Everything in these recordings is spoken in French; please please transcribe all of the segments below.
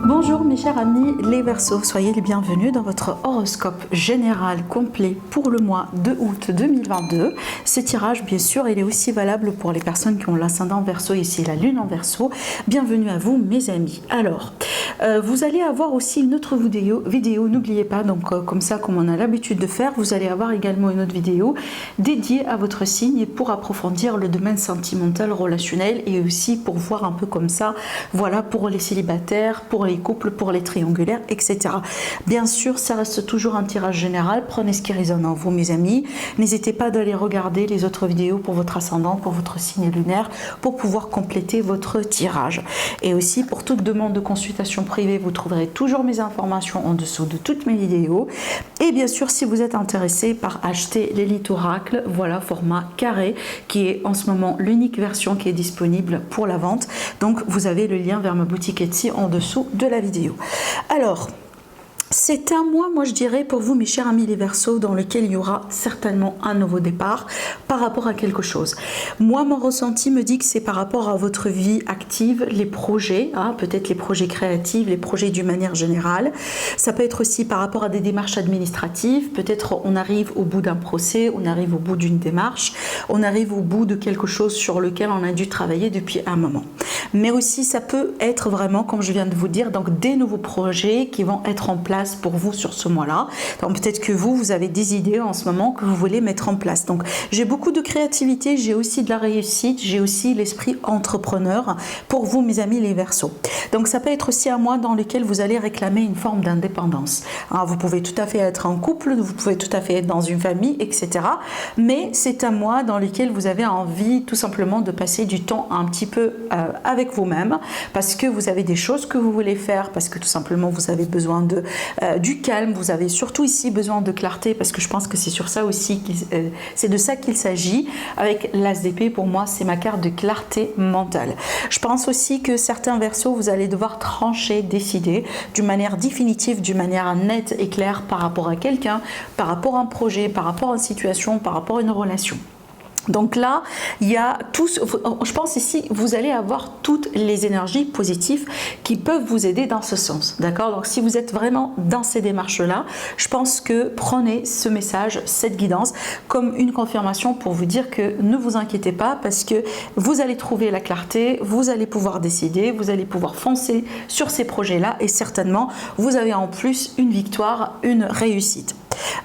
Bonjour mes chers amis les Verseaux, soyez les bienvenus dans votre horoscope général complet pour le mois de août 2022. Ce tirage, bien sûr, il est aussi valable pour les personnes qui ont l'ascendant Verseau, ici la lune en Verseau. Bienvenue à vous mes amis. Alors, vous allez avoir aussi une autre vidéo, n'oubliez pas, donc comme ça, comme on a l'habitude de faire, vous allez avoir également une autre vidéo dédiée à votre signe et pour approfondir le domaine sentimental, relationnel et aussi pour voir un peu comme ça, voilà, pour les célibataires, pour les couples, pour les triangulaires, etc. Bien sûr, ça reste toujours un tirage général. Prenez ce qui résonne en vous, mes amis. N'hésitez pas d'aller regarder les autres vidéos pour votre ascendant, pour votre signe lunaire, pour pouvoir compléter votre tirage. Et aussi, pour toute demande de consultation privée, vous trouverez toujours mes informations en dessous de toutes mes vidéos. Et bien sûr, si vous êtes intéressé par acheter l'Élite Oracle, voilà, format carré, qui est en ce moment l'unique version qui est disponible pour la vente. Donc, vous avez le lien vers ma boutique Etsy en dessous de la vidéo. Alors, c'est un mois, moi je dirais, pour vous mes chers amis les Verseaux, dans lequel il y aura certainement un nouveau départ par rapport à quelque chose. Moi, mon ressenti me dit que c'est par rapport à votre vie active, les projets, hein, peut-être les projets créatifs, les projets d'une manière générale. Ça peut être aussi par rapport à des démarches administratives. Peut-être on arrive au bout d'un procès, on arrive au bout d'une démarche, on arrive au bout de quelque chose sur lequel on a dû travailler depuis un moment. Mais aussi, ça peut être vraiment, comme je viens de vous dire, donc des nouveaux projets qui vont être en place pour vous sur ce mois-là. Donc peut-être que vous avez des idées en ce moment que vous voulez mettre en place. Donc j'ai beaucoup de créativité, j'ai aussi de la réussite, j'ai aussi l'esprit entrepreneur pour vous mes amis les Verseaux. Donc ça peut être aussi un mois dans lequel vous allez réclamer une forme d'indépendance. Alors, vous pouvez tout à fait être en couple, vous pouvez tout à fait être dans une famille, etc. Mais c'est un mois dans lequel vous avez envie tout simplement de passer du temps un petit peu avec vous-même parce que vous avez des choses que vous voulez faire, parce que tout simplement vous avez besoin du calme, vous avez surtout ici besoin de clarté parce que je pense que c'est sur ça aussi, c'est de ça qu'il s'agit. Avec l'As d'épée, pour moi, c'est ma carte de clarté mentale. Je pense aussi que certains Verseaux, vous allez devoir trancher, décider d'une manière définitive, d'une manière nette et claire par rapport à quelqu'un, par rapport à un projet, par rapport à une situation, par rapport à une relation. Donc là, il y a tous, je pense ici, vous allez avoir toutes les énergies positives qui peuvent vous aider dans ce sens, d'accord? Donc si vous êtes vraiment dans ces démarches-là, je pense que prenez ce message, cette guidance, comme une confirmation pour vous dire que ne vous inquiétez pas parce que vous allez trouver la clarté, vous allez pouvoir décider, vous allez pouvoir foncer sur ces projets-là et certainement, vous avez en plus une victoire, une réussite.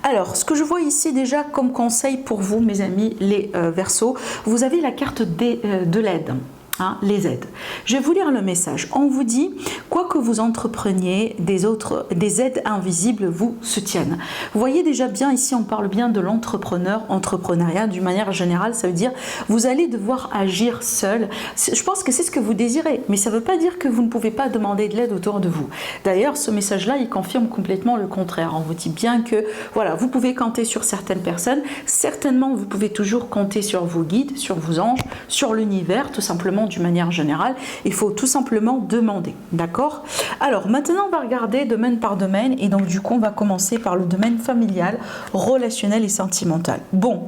Alors, ce que je vois ici déjà comme conseil pour vous, mes amis, les Verseaux, vous avez la carte de l'aide. Hein, les aides. Je vais vous lire le message. On vous dit, quoi que vous entrepreniez, des aides invisibles vous soutiennent. Vous voyez déjà bien ici, on parle bien de l'entrepreneur, entrepreneuriat d'une manière générale, ça veut dire vous allez devoir agir seul. Je pense que c'est ce que vous désirez, mais ça ne veut pas dire que vous ne pouvez pas demander de l'aide autour de vous. D'ailleurs, ce message-là, il confirme complètement le contraire. On vous dit bien que, voilà, vous pouvez compter sur certaines personnes, certainement vous pouvez toujours compter sur vos guides, sur vos anges, sur l'univers, tout simplement d'une manière générale, il faut tout simplement demander, d'accord? Alors maintenant on va regarder domaine par domaine et donc du coup on va commencer par le domaine familial, relationnel et sentimental. Bon,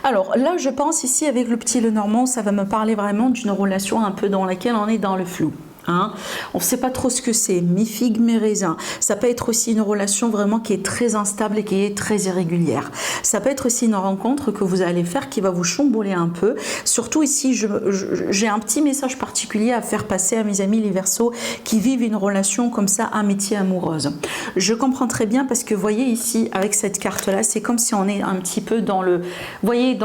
alors là je pense ici avec le petit Lenormand, ça va me parler vraiment d'une relation un peu dans laquelle on est dans le flou. Hein, on ne sait pas trop ce que c'est, mi-figue, mi-raisin. Ça peut être aussi une relation vraiment qui est très instable et qui est très irrégulière. Ça peut être aussi une rencontre que vous allez faire qui va vous chambouler un peu. Surtout ici, j'ai un petit message particulier à faire passer à mes amis les Verseaux qui vivent une relation comme ça, amitié amoureuse. Je comprends très bien parce que vous voyez ici, avec cette carte-là, c'est comme si on est un petit peu dans le... Vous voyez,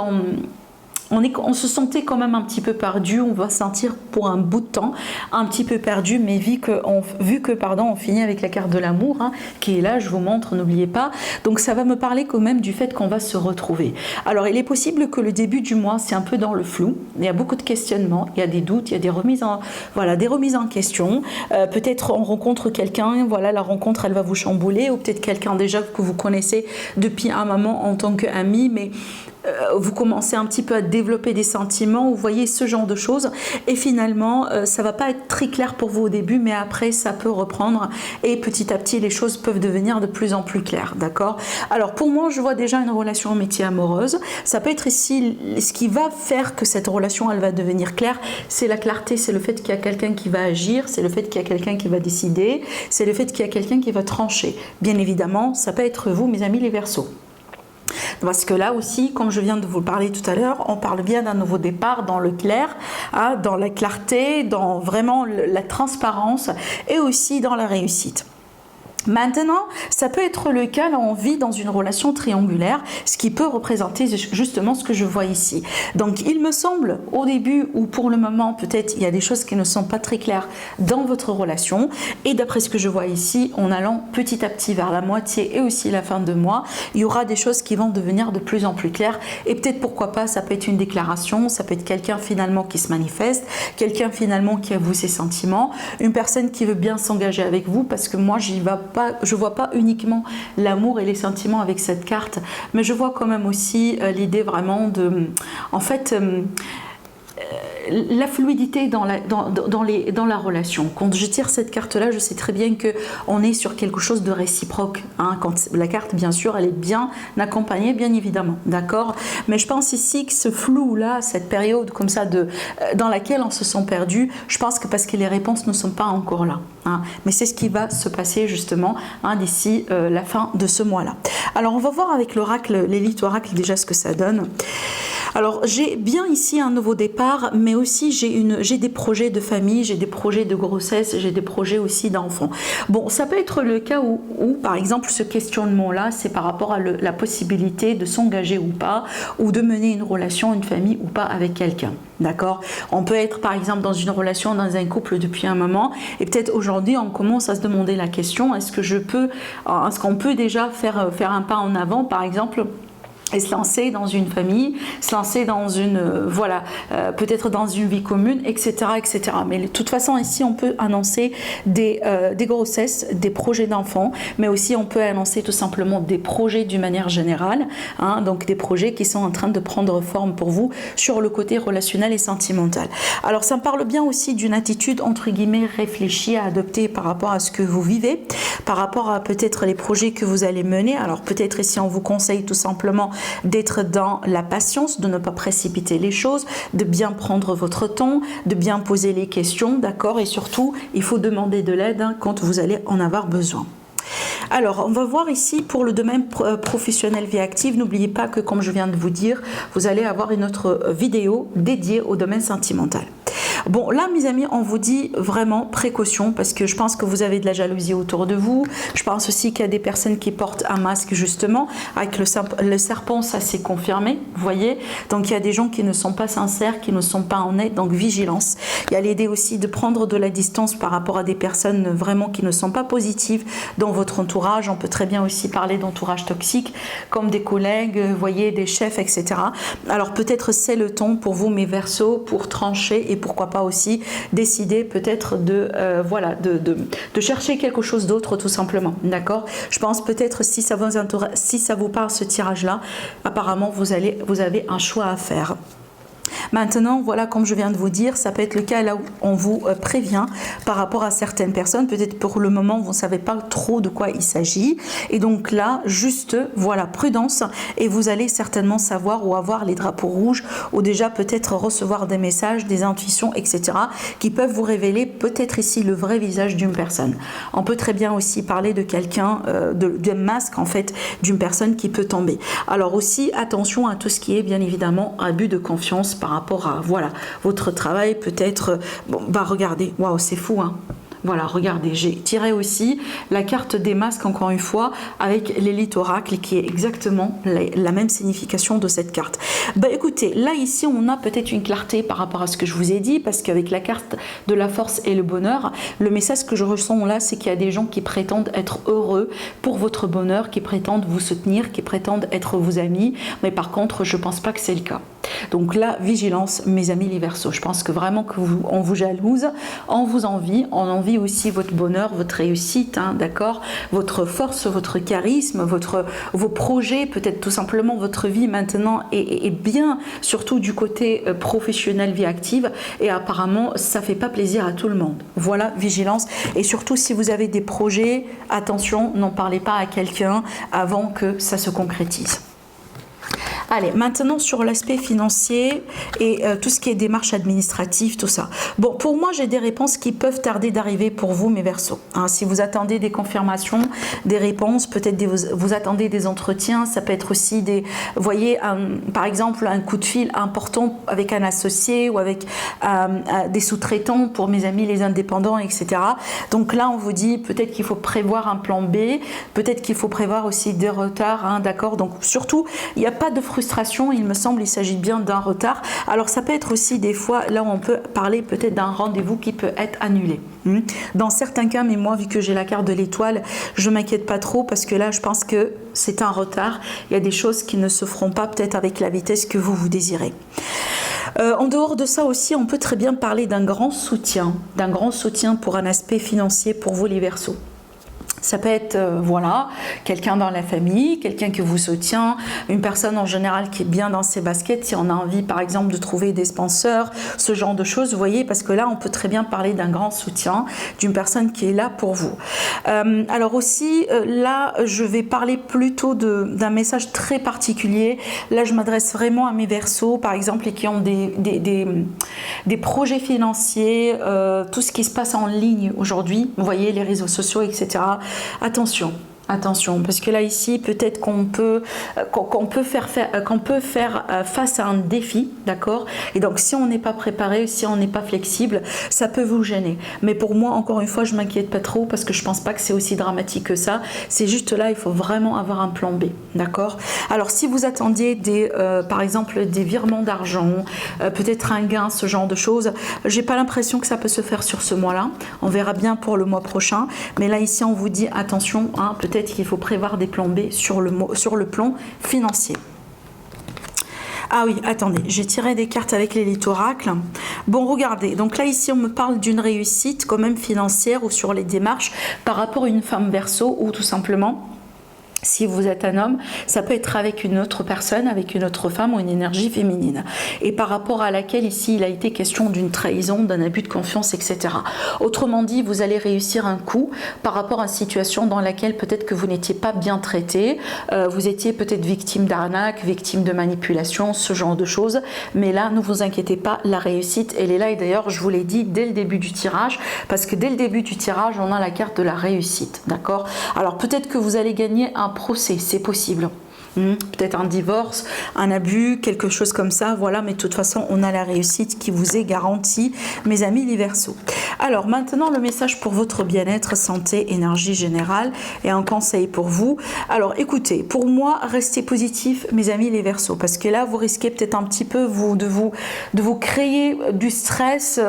on se sentait quand même un petit peu perdu, on va se sentir pour un bout de temps un petit peu perdu, mais vu que on finit avec la carte de l'amour hein, qui est là, je vous montre, n'oubliez pas. Donc ça va me parler quand même du fait qu'on va se retrouver. Alors il est possible que le début du mois c'est un peu dans le flou, il y a beaucoup de questionnements, il y a des doutes, il y a des remises en question. Peut-être on rencontre quelqu'un, voilà, la rencontre elle va vous chambouler, ou peut-être quelqu'un déjà que vous connaissez depuis un moment en tant qu'ami, mais vous commencez un petit peu à développer des sentiments, vous voyez ce genre de choses, et finalement ça va pas être très clair pour vous au début, mais après ça peut reprendre et petit à petit les choses peuvent devenir de plus en plus claires, d'accord? Alors pour moi je vois déjà une relation amitié amoureuse, ça peut être ici ce qui va faire que cette relation elle va devenir claire, c'est la clarté, c'est le fait qu'il y a quelqu'un qui va agir, c'est le fait qu'il y a quelqu'un qui va décider, c'est le fait qu'il y a quelqu'un qui va trancher. Bien évidemment ça peut être vous mes amis les Verseaux. Parce que là aussi, comme je viens de vous le parler tout à l'heure, on parle bien d'un nouveau départ dans le clair, hein, dans la clarté, dans vraiment la transparence et aussi dans la réussite. Maintenant, ça peut être le cas, là on vit dans une relation triangulaire, ce qui peut représenter justement ce que je vois ici. Donc il me semble au début ou pour le moment peut-être il y a des choses qui ne sont pas très claires dans votre relation et d'après ce que je vois ici, en allant petit à petit vers la moitié et aussi la fin de mois, il y aura des choses qui vont devenir de plus en plus claires et peut-être pourquoi pas, ça peut être une déclaration, ça peut être quelqu'un finalement qui se manifeste, quelqu'un finalement qui avoue ses sentiments, une personne qui veut bien s'engager avec vous parce que moi je vois pas uniquement l'amour et les sentiments avec cette carte, mais je vois quand même aussi l'idée vraiment de, en fait, la fluidité dans la relation. Quand je tire cette carte-là, je sais très bien qu'on est sur quelque chose de réciproque. Hein, quand la carte, bien sûr, elle est bien accompagnée, bien évidemment, d'accord. Mais je pense ici que ce flou-là, cette période comme ça dans laquelle on se sent perdu, je pense que parce que les réponses ne sont pas encore là. Hein, mais c'est ce qui va se passer justement hein, d'ici la fin de ce mois-là. Alors, on va voir avec l'oracle, l'élite oracle déjà ce que ça donne. Alors, j'ai bien ici un nouveau départ, mais aussi j'ai des projets de famille, j'ai des projets de grossesse, j'ai des projets aussi d'enfants. Bon, ça peut être le cas où par exemple, ce questionnement-là, c'est par rapport à la possibilité de s'engager ou pas, ou de mener une relation, une famille ou pas avec quelqu'un. D'accord? On peut être par exemple dans une relation, dans un couple depuis un moment, et peut-être aujourd'hui, on commence à se demander la question, est-ce qu'on peut déjà faire un pas en avant, par exemple, et se lancer dans une famille, se lancer dans une, peut-être dans une vie commune, etc., etc. Mais de toute façon, ici, on peut annoncer des grossesses, des projets d'enfants, mais aussi on peut annoncer tout simplement des projets d'une manière générale, hein, donc des projets qui sont en train de prendre forme pour vous sur le côté relationnel et sentimental. Alors, ça me parle bien aussi d'une attitude, entre guillemets, réfléchie à adopter par rapport à ce que vous vivez, par rapport à peut-être les projets que vous allez mener. Alors, peut-être ici, on vous conseille tout simplement d'être dans la patience, de ne pas précipiter les choses, de bien prendre votre temps, de bien poser les questions, d'accord? Et surtout, il faut demander de l'aide hein, quand vous allez en avoir besoin. Alors, on va voir ici pour le domaine professionnel vie active. N'oubliez pas que, comme je viens de vous dire, vous allez avoir une autre vidéo dédiée au domaine sentimental. Bon, là, mes amis, on vous dit vraiment précaution parce que je pense que vous avez de la jalousie autour de vous. Je pense aussi qu'il y a des personnes qui portent un masque, justement. Avec le serpent, ça s'est confirmé, vous voyez. Donc, il y a des gens qui ne sont pas sincères, qui ne sont pas honnêtes. Donc, vigilance. Il y a l'idée aussi de prendre de la distance par rapport à des personnes vraiment qui ne sont pas positives dans votre entourage. On peut très bien aussi parler d'entourage toxique, comme des collègues, vous voyez, des chefs, etc. Alors, peut-être c'est le temps pour vous, mes Verseaux, pour trancher et pourquoi pas aussi décider peut-être de chercher quelque chose d'autre tout simplement, d'accord? Je pense peut-être si ça vous parle ce tirage là, apparemment vous avez un choix à faire. Maintenant, voilà, comme je viens de vous dire, ça peut être le cas là où on vous prévient par rapport à certaines personnes. Peut-être pour le moment, vous ne savez pas trop de quoi il s'agit. Et donc là, juste, voilà, prudence. Et vous allez certainement savoir ou avoir les drapeaux rouges ou déjà peut-être recevoir des messages, des intuitions, etc. qui peuvent vous révéler peut-être ici le vrai visage d'une personne. On peut très bien aussi parler de quelqu'un, d'un masque en fait, d'une personne qui peut tomber. Alors aussi, attention à tout ce qui est bien évidemment abus de confiance par rapport à voilà votre travail peut-être. Bon, bah regardez, waouh, c'est fou, hein. Voilà, regardez, j'ai tiré aussi la carte des masques encore une fois avec l'élite oracle qui est exactement la même signification de cette carte. Bah écoutez, là ici on a peut-être une clarté par rapport à ce que je vous ai dit parce qu'avec la carte de la force et le bonheur, le message que je ressens là c'est qu'il y a des gens qui prétendent être heureux pour votre bonheur, qui prétendent vous soutenir, qui prétendent être vos amis, mais par contre je pense pas que c'est le cas. Donc là, vigilance, mes amis les Verseaux. Je pense que vraiment on vous jalouse, on vous envie, on envie aussi votre bonheur, votre réussite, hein, d'accord, votre force, votre charisme, vos projets, peut-être tout simplement votre vie maintenant est bien, surtout du côté professionnel, vie active, et apparemment ça fait pas plaisir à tout le monde. Voilà, vigilance. Et surtout si vous avez des projets, attention, n'en parlez pas à quelqu'un avant que ça se concrétise. Allez, maintenant sur l'aspect financier et tout ce qui est démarches administratives, tout ça. Bon, pour moi, j'ai des réponses qui peuvent tarder d'arriver pour vous, mes Verseaux. Hein, si vous attendez des confirmations, des réponses, peut-être vous attendez des entretiens, ça peut être aussi des, vous voyez, par exemple, un coup de fil important avec un associé ou avec des sous-traitants pour mes amis les indépendants, etc. Donc là, on vous dit peut-être qu'il faut prévoir un plan B, peut-être qu'il faut prévoir aussi des retards, hein, d'accord. Donc surtout, il n'y a pas de frustration, il me semble, il s'agit bien d'un retard. Alors ça peut être aussi des fois, là où on peut parler peut-être d'un rendez-vous qui peut être annulé. Dans certains cas, mais moi vu que j'ai la carte de l'étoile, je m'inquiète pas trop parce que là je pense que c'est un retard. Il y a des choses qui ne se feront pas peut-être avec la vitesse que vous désirez. En dehors de ça aussi, on peut très bien parler d'un grand soutien pour un aspect financier pour vous les Verseaux. Ça peut être, voilà, quelqu'un dans la famille, quelqu'un qui vous soutient, une personne en général qui est bien dans ses baskets, si on a envie par exemple de trouver des sponsors, ce genre de choses, vous voyez, parce que là on peut très bien parler d'un grand soutien, d'une personne qui est là pour vous. Alors aussi, là je vais parler plutôt d'un message très particulier. Là je m'adresse vraiment à mes Verseaux, par exemple, et qui ont des projets financiers, tout ce qui se passe en ligne aujourd'hui, vous voyez, les réseaux sociaux, etc. Attention, parce que là ici peut-être qu'on peut faire face à un défi, d'accord, et donc si on n'est pas préparé, si on n'est pas flexible, ça peut vous gêner. Mais pour moi, encore une fois, je m'inquiète pas trop parce que je pense pas que c'est aussi dramatique que ça. C'est juste là, il faut vraiment avoir un plan B, d'accord. Alors si vous attendiez par exemple des virements d'argent, peut-être un gain, ce genre de choses, j'ai pas l'impression que ça peut se faire sur ce mois-là. On verra bien pour le mois prochain. Mais là ici, on vous dit attention, hein, peut-être qu'il faut prévoir des plans B sur le plan financier. Ah oui, attendez, j'ai tiré des cartes avec l'élite oracle. Bon, regardez, donc là ici on me parle d'une réussite quand même financière ou sur les démarches par rapport à une femme Verseau ou tout simplement, si vous êtes un homme, ça peut être avec une autre personne, avec une autre femme ou une énergie féminine. Et par rapport à laquelle ici il a été question d'une trahison, d'un abus de confiance, etc. Autrement dit, vous allez réussir un coup par rapport à une situation dans laquelle peut-être que vous n'étiez pas bien traité, vous étiez peut-être victime d'arnaque, victime de manipulation, ce genre de choses. Mais là, ne vous inquiétez pas, la réussite, elle est là. Et d'ailleurs, je vous l'ai dit dès le début du tirage, parce que dès le début du tirage, on a la carte de la réussite, d'accord? Alors peut-être que vous allez gagner un procès, c'est possible. Peut-être un divorce, un abus, quelque chose comme ça, voilà, mais de toute façon on a la réussite qui vous est garantie, mes amis les Verseaux. Alors maintenant le message pour votre bien-être, santé, énergie générale et un conseil pour vous. Alors écoutez, pour moi restez positif mes amis les Verseaux, parce que là vous risquez peut-être un petit peu de vous créer du stress,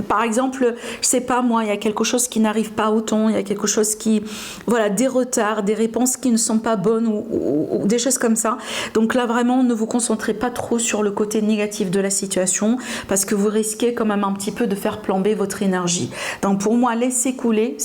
par exemple, je sais pas moi, il y a quelque chose qui n'arrive pas au temps, il y a quelque chose qui, voilà, des retards, des réponses qui ne sont pas bonnes ou des choses comme ça. Donc là vraiment ne vous concentrez pas trop sur le côté négatif de la situation parce que vous risquez quand même un petit peu de faire plomber votre énergie. Donc pour moi, laissez couler.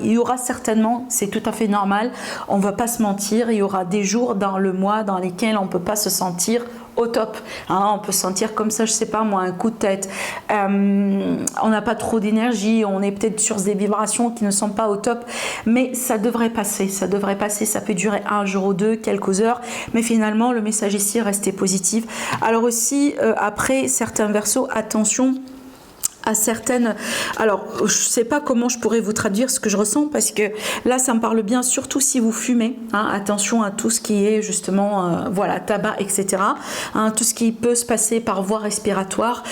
Il y aura certainement, c'est tout à fait normal, on va pas se mentir, il y aura des jours dans le mois dans lesquels on peut pas se sentir au top, hein, on peut sentir comme ça, je sais pas moi, un coup de tête, on n'a pas trop d'énergie, on est peut-être sur des vibrations qui ne sont pas au top, mais ça devrait passer, ça peut durer un jour ou deux, quelques heures, mais finalement le message ici restez positif. Alors aussi après certains Verseaux, attention à certaines, alors je sais pas comment je pourrais vous traduire ce que je ressens parce que là ça me parle bien, surtout si vous fumez, hein, attention à tout ce qui est justement voilà, tabac, etc., hein, tout ce qui peut se passer par voie respiratoire.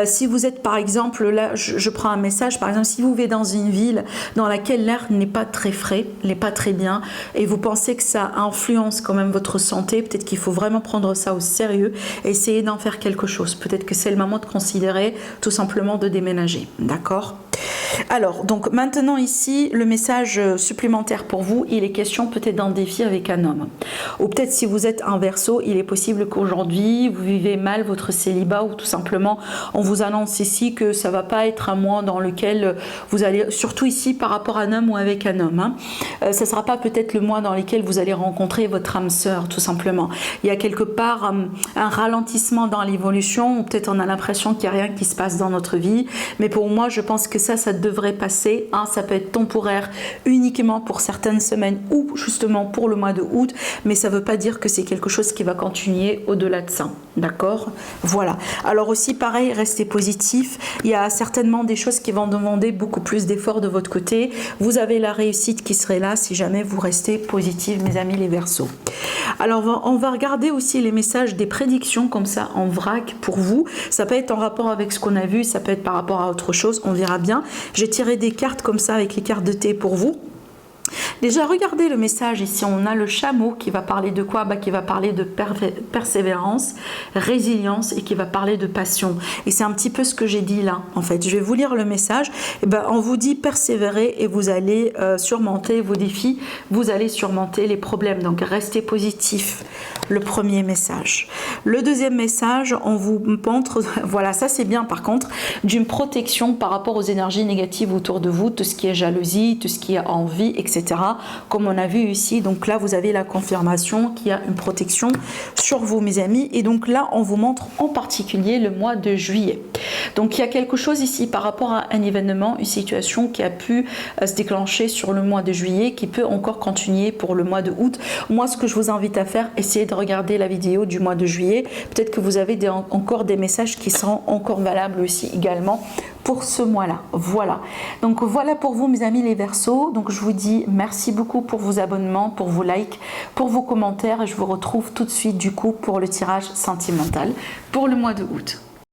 Si vous êtes par exemple, là je prends un message, par exemple si vous vivez dans une ville dans laquelle l'air n'est pas très frais, n'est pas très bien, et vous pensez que ça influence quand même votre santé, peut-être qu'il faut vraiment prendre ça au sérieux et essayer d'en faire quelque chose. Peut-être que c'est le moment de considérer tout simplement de déménager, d'accord? Alors, donc maintenant ici, le message supplémentaire pour vous, il est question peut-être d'un défi avec un homme. Ou peut-être si vous êtes un Verseau, il est possible qu'aujourd'hui, vous vivez mal votre célibat ou tout simplement, on vous annonce ici que ça va pas être un mois dans lequel vous allez, surtout ici par rapport à un homme ou avec un homme, hein, ça sera pas peut-être le mois dans lequel vous allez rencontrer votre âme sœur, tout simplement. Il y a quelque part un ralentissement dans l'évolution, ou peut-être on a l'impression qu'il n'y a rien qui se passe dans notre vie, mais pour moi, je pense que ça devrait passer, hein, ça peut être temporaire uniquement pour certaines semaines ou justement pour le mois de août, mais ça ne veut pas dire que c'est quelque chose qui va continuer au-delà de ça, d'accord? Voilà. Alors aussi pareil, restez positif, il y a certainement des choses qui vont demander beaucoup plus d'efforts de votre côté, vous avez la réussite qui serait là si jamais vous restez positif, mes amis les Verseaux. Alors on va regarder aussi les messages des prédictions comme ça en vrac pour vous, ça peut être en rapport avec ce qu'on a vu, ça peut être par rapport à autre chose, on verra bien. J'ai tiré des cartes comme ça avec les cartes de thé pour vous. Déjà, regardez le message ici. On a le chameau qui va parler de quoi? Qui va parler de persévérance, résilience et qui va parler de passion. Et c'est un petit peu ce que j'ai dit là. En fait, je vais vous lire le message. On vous dit persévérer et vous allez surmonter vos défis. Vous allez surmonter les problèmes. Donc, restez positif. Le premier message. Le deuxième message, on vous montre, voilà, ça c'est bien par contre, d'une protection par rapport aux énergies négatives autour de vous, tout ce qui est jalousie, tout ce qui est envie, etc. Comme on a vu ici, donc là vous avez la confirmation qu'il y a une protection sur vous, mes amis. Et donc là, on vous montre en particulier le mois de juillet. Donc il y a quelque chose ici par rapport à un événement, une situation qui a pu se déclencher sur le mois de juillet, qui peut encore continuer pour le mois de août. Moi, ce que je vous invite à faire, essayez de regarder la vidéo du mois de juillet. Peut-être que vous avez encore des messages qui seront encore valables aussi également pour ce mois-là. Voilà. Donc voilà pour vous, mes amis les Verseaux. Donc je vous dis merci beaucoup pour vos abonnements, pour vos likes, pour vos commentaires et je vous retrouve tout de suite du coup pour le tirage sentimental pour le mois de août.